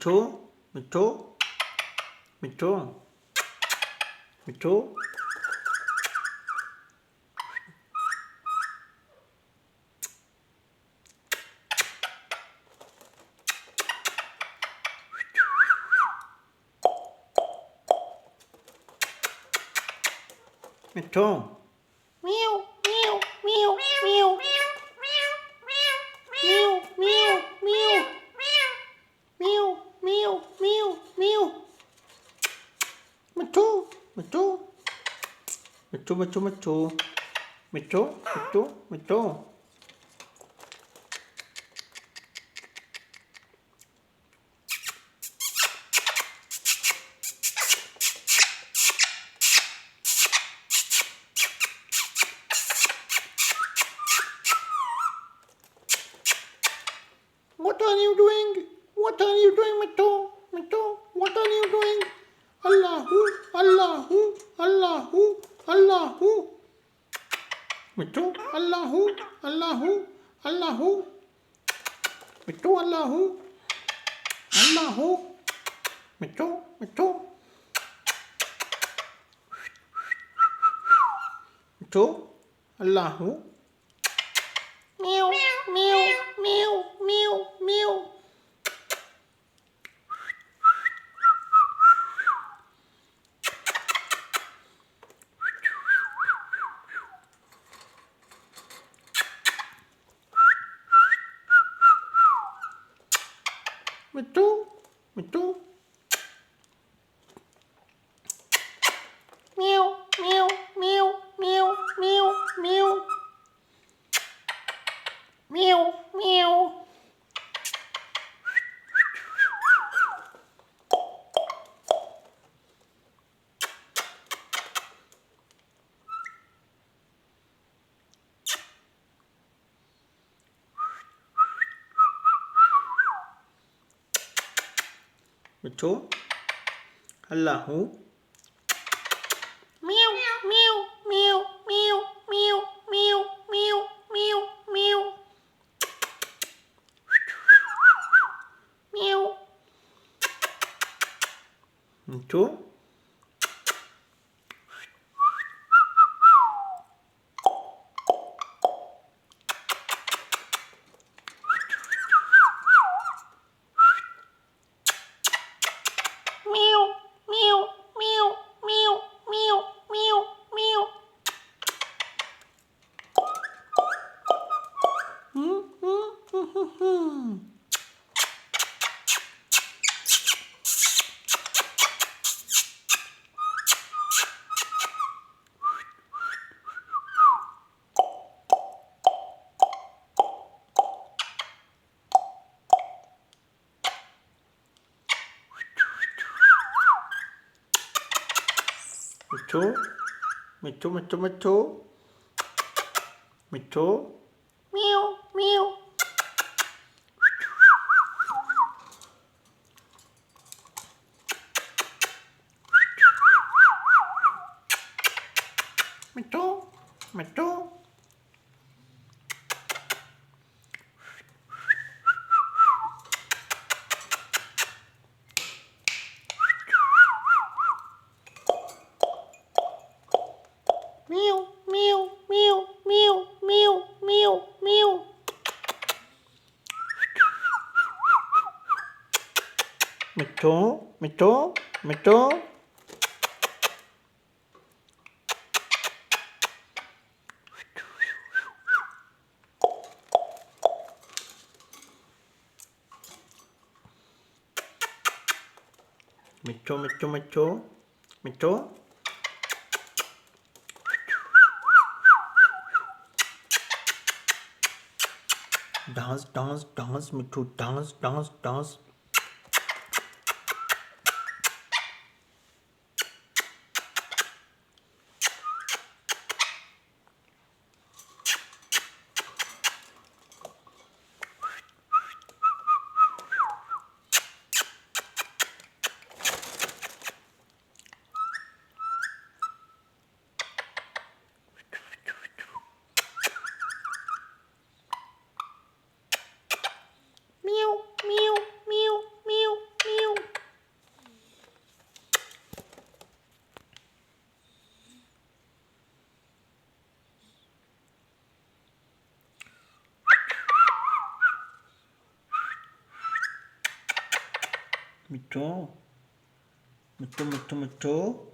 Mithu Mithu Mithu Mithu Mithu meow meow meow meow meow meow meow meow meow meow meow Mithu Mithu Mithu Mithu Mithu Mithu Mithu Mithu What are you doing? What are you doing, Mittu? Mittu, what are you doing? Allahu, Allahu, Allahu, Allahu. Mittu, Allahu, Allahu, Allahu. Mittu, Allahu, Allahu. Mittu, Mittu. Mithu Allah Meow, meow, meow, meow, meow. Mithu Mithu Meow, meow, meow, meow, meow, meow. Meow, meow. Mithu Allah Meow, meow, meow, meow, meow, meow, meow, meow, meow. Meow. Mithu Meow, meow, meow, meow, meow, meow, meow. Mithu Mithu Mithu Mithu Mithu Meow, meow. Mithu Mithu Meow, meow, meow, meow, meow, meow, meow. Mithu Mithu Mithu Mithu Mithu Mithu Mithu dance dance dance Mithu dance dance dance Meow, meow, meow, Mittu. Mittu, mittu, mittu.